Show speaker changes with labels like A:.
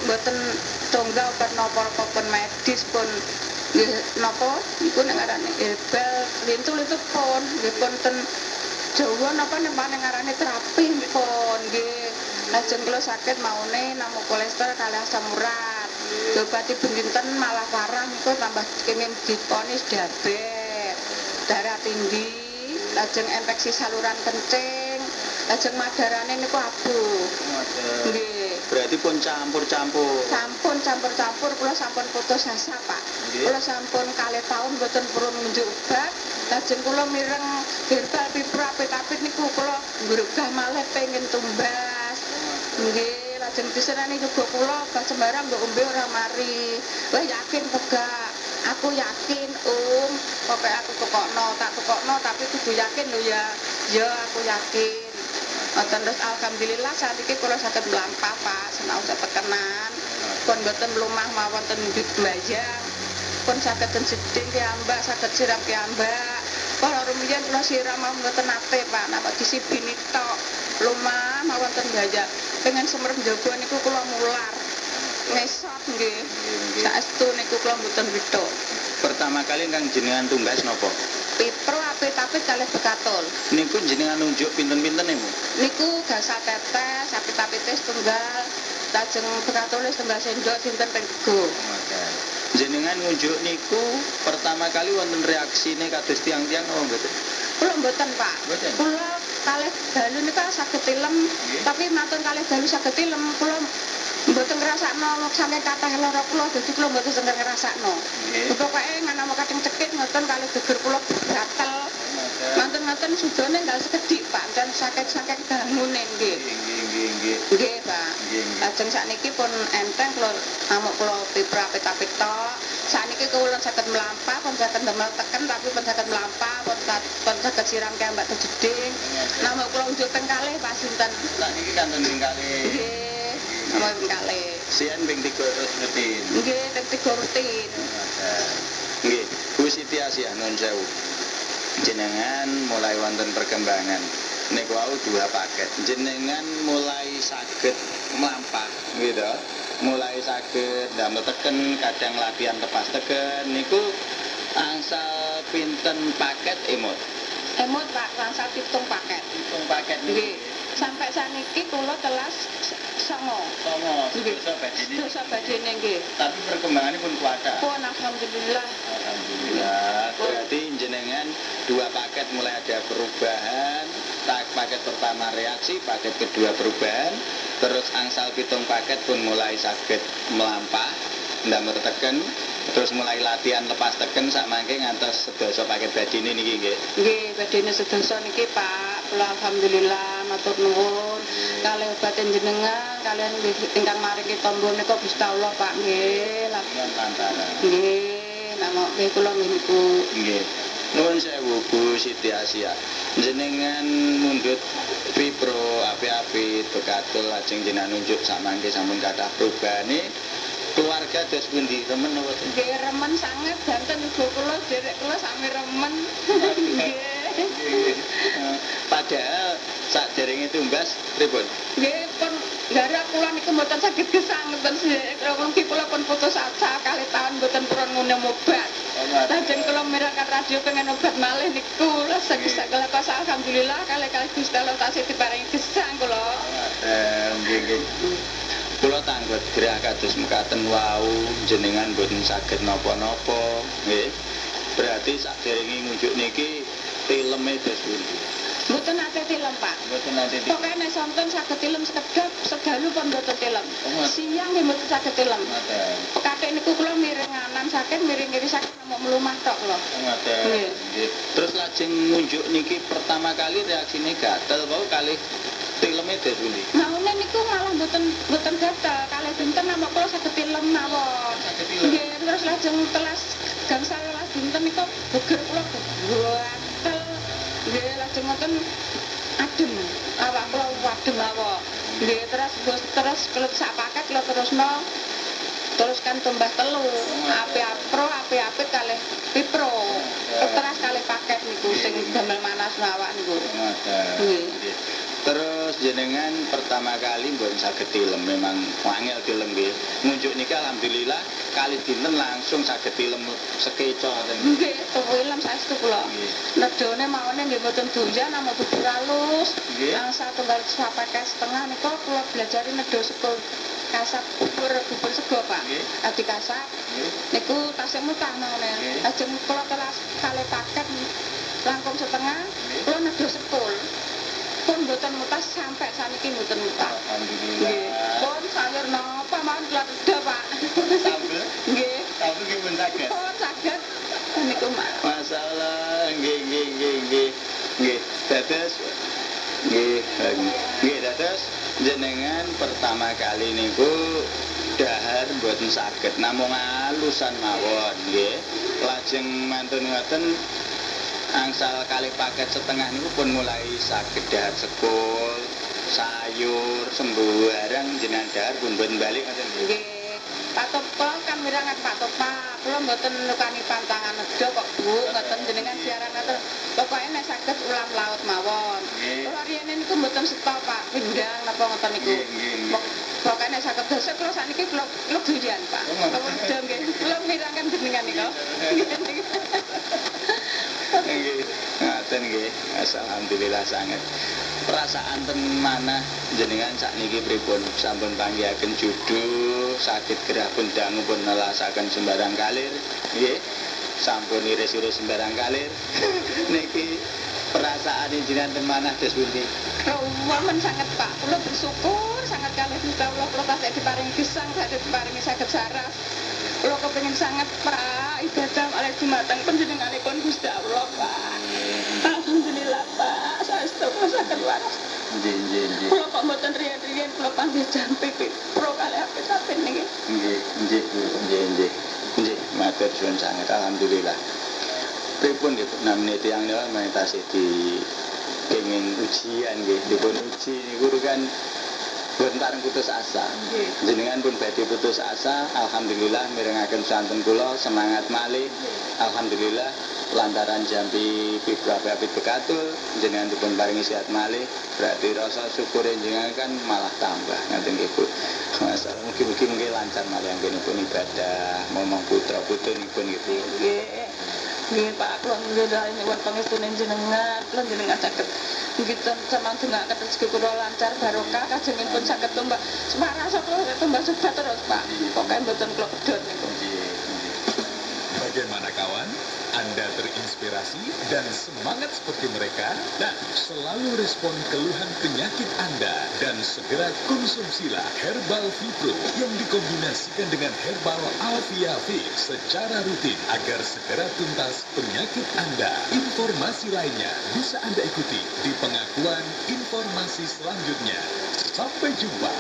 A: mboten tunggal obat napa pun medis pun nggih napa niku nek ngarane herbal lintu-lintu pun nggih pun ten Jawa napa nek ngarane terapi pun nggih. Lajeng kula sakit maune namung kolesterol kalih asam urat. Diobati benten malah parah niku tambah kenging diponis diabetes, darah tinggi, lajeng infeksi saluran kencing, lajeng madarane niku abuh. Nggih.
B: Berarti pun campur-campur.
A: Sampun campur-campur kula sampun putus asa, Pak. Kula sampun 2 tahun mboten purun ngunjuk obat. Lajeng kula mireng herbal pipro apik-apik niku kula ngrugah malih pengen tumbas. Nggih, lajeng diserani juga kula obat sembarang mbok ombe ora mari. Wah yakin pegak. Aku yakin, pokoke aku tak tukokno tapi kudu yakin lho ya. Ya aku yakin. Terus alhamdulillah saat ini kula saged mlampah Pak, senajan tekenan. Pun mboten mlumah mawon ten mbayang. Pun saged ten jeding piyambak, saged siram piyambak. Kala rumiyin kula siram mboten nate Pak, napa disibini tok. Lumah mawon ten mbayang. Pengen semerep njaba niku kula mular. Ngesot nggih. Saestu niku kula mboten withuk.
B: Pertama kali kang jenengan tumbas napa?
A: Pipro apik-apik kalih bekatul.
B: Niku jenengan nunjuk pinten-pinten niku?
A: Niku gasa tetes, apik-apik tunggal, lajeng bekatul setunggal sendok dinten ping 3.
B: Jenengan nunjuk niku pertama kali wonten reaksine kados tiang-tiang apa mboten?
A: Kula mboten, Pak.
B: Mboten.
A: Kula kalih dalu niku saged tilem, tapi matur kalih dalu saged tilem kula mboten ngrasakno saking kathah lara kula dadi kula mboten seneng ngrasakno. Pokoke nganamu kadang cekit ngoten kalih geger kula gatel. Manten-manten sudane enggal sekedhik Pak, dan saking gangune nggih. Nggih, Pak. Lajeng sakniki pun enteng kula amuk kula pipro apik-apik tok. Sakniki kula saged mlampah, pun saged ndemel teken tapi pun saged mlampah, pun saged siram kembak jeding. Namung kula unjuk teng kalih Pak sinten.
B: Sakniki kanten ping kalih.
A: Nggih. Namung ping kalih.
B: Sian ping 3 rutin.
A: Nggih, ping 3 rutin.
B: Nggih, Bu Siti Asih nuwun sewu. Jenengan mulai wonten perkembangan niku wau 2 paket. Jenengan mulai saged mlampah gitu. Mulai saged ndamel teken, kadang latihan lepas teken niku angsal pinten paket emot.
A: Emot Pak, angsal 7 paket.
B: 7 paket
A: Nggih. Sampai saniki kula telas songo. Dosa badine nggih.
B: Tapi perkembangannya pun kuat.
A: Pun alhamdulillah.
B: Alhamdulillah. Berarti jenengan 2 paket mulai ada perubahan. Paket pertama reaksi, paket kedua perubahan. Terus angsal 7 paket pun mulai saged melampah, ndamel teken. Terus mulai latihan lepas teken sak mangke ngantos sedasa paket badine niki nggih.
A: Nggih, badine sedasa niki Pak. Kula alhamdulillah matur nuwun kalih obaten jenengan, kalian ingkang maringi tombol nika Gusti Allah Pak nggih. Nggih, nama kula niku.
B: Nggih. Nuwun sewu Bu Siti Asih. Jenengan mundhut pipro apik-apik bekatul lajeng jenengan nunjuk sak mangke sampun kathah perubahane. Keluarga dos pundi remen napa?
A: Nggih, remen sanget banten ibu kula, derek kula sami remen. Nggih.
B: Padahal sakderenge tumbas pripun?
A: Nggih, pun gara kula niku mboten saged gesang ngeten sih. Kula pun putus asa 2 tahun mboten purun nginem obat. Lajeng kula mirakan radio pengen obat malih niku. Saged lepas alhamdulillah kalih-kalih Gusti Allah tasih diparingi gesang kula.
B: Nggih. Kula tanglet gerak kados mekaten wau jenengan mboten saged napa-napa nggih. Berarti sakderenge ngunjuk niki tileme dos pundi?
A: Mboten nate tilem, Pak.
B: Mboten nate tilem.
A: Pokoke nek sonten saged tilem sekedhap, sedalu pun mboten tilem. Siang nggih mboten saged tilem. Pekathik niku kula miring kanan sakit, miring kiri sakit namung mlumah tok kula.
B: Nggih. Terus lajeng ngunjuk niki pertama kali reaksine gatel wau kalih tileme dos pundi?
A: Maune niku malah mboten gatel, kalih dinten namung kula saged tilem mawon. Nggih, terus lajeng telas gangsal 12 dinten niku geger kula gatel. Nggih, lajeng ngoten adem. Awak kula adem awak. Nggih, terus kelet sak paket kula terus kan tumbas telu. Apik-apik kalih pipro. Terus kalih paket niku sing damel manas awak niku. Nggih.
B: Terus jenengan pertama kali mboten saged tilem, memang angel tilem nggih. alhamdulillah kali dinten langsung saged tilem sekeca ten.
A: Nggih, tuwilem saestu kula. Nedone mawone nggih mboten doyan namung bubur halus. Angsa tunggal 1,5 nika kula belajari nedho sekul kasap bubur sego, Pak. Adi kasap. Niku tasih mutah mawone. Lajeng kula kelas kali paket langkung setengah, kula nedho sekul. Pun mboten mutah sampai saniki mboten mutah.
B: Alhamdulillah.
A: Pun sayur napa mawon kula nedho, Pak.
B: Sambel.
A: Nggih.
B: Sambel nggih pun saged.
A: Pun saged. Niku Mak.
B: Masalah nggih. Dados dados jenengan pertama kali niku dahar mboten saged namung alusan mawon nggih. Lajeng mantun ngoten angsal kalih paket setengah niku pun mulai saged dahar sekul, sayur, sembarang jenengan dahar pun mboten balik ngoten nggih.
A: Nggih. Pak Topa kan mirangan Pak Topa, kula mboten nukani pantangan nedha kok Bu, ngoten jenengan siaran ngoten. Pokoke nek saged ulam laut mawon. Kula riyen niku mboten seto Pak, pindang napa ngoten niku. Pokoke nek saged dosa kula sakniki kula doyan Pak. Kula nedha nggih. Kula mirangan jenengan niku.
B: Nggih. Ngaten nggih. Alhamdulillah sanget. Perasaan ten manah jenengan sakniki pripun sampun panggihaken judul saged gerah pun dangu pun nelasaken sembarang kalir nggih sampun iris-iris sembarang kalir niki perasaan jenengan ten manah dos pundi?
A: Momen sangat Pak, kula bersyukur sangat kalih Gusti Allah kula tasih diparingi gesang saged diparingi saged saras. Kula kepengin sangat Pak ibadah oleh dumateng panjenenganipun Gusti Allah Pak. Alhamdulillah Pak, saestu kula saged waras.
B: Nggih.
A: Kula kok mboten riyen-riyen kula panggih jampi pro kalih apik-apik niki.
B: Nggih. Matur suwun sanget alhamdulillah. Pripun nggih namine tiyang niku meditasi di kenging ujian nggih dipun uji niku kan boten pareng putus asa. Jenengan pun badhe putus asa, alhamdulillah mirengaken santun kula semangat malih. Alhamdulillah lantaran jampi pibrapit bekatul jenengan dipun paringi sehat malih, berarti rasa syukur jenengan kan malah tambah. Ngaten nggih Bu. Masalah mugi-mugi nggih lancar malih anggenipun ibadah momong putra-putrinipun nggih Bu.
A: Nggih Pak, kula nggih nyuwun pangestune jenengan, kula jenengan saged nggih sampeyan dongaaken rezeki kula lancar barokah kajengipun saged tumbas semarasa kula tumbas sebat terus Pak. Pokoke mboten kula pedhot niku.
C: Bagaimana kawan? Anda terinspirasi dan semangat seperti mereka? Dan selalu respon keluhan penyakit Anda dan segera konsumsilah Herbal Vipro yang dikombinasikan dengan Herbal Alfia Fix secara rutin agar segera tuntas penyakit Anda. Informasi lainnya bisa Anda ikuti di pengakuan informasi selanjutnya. Sampai jumpa.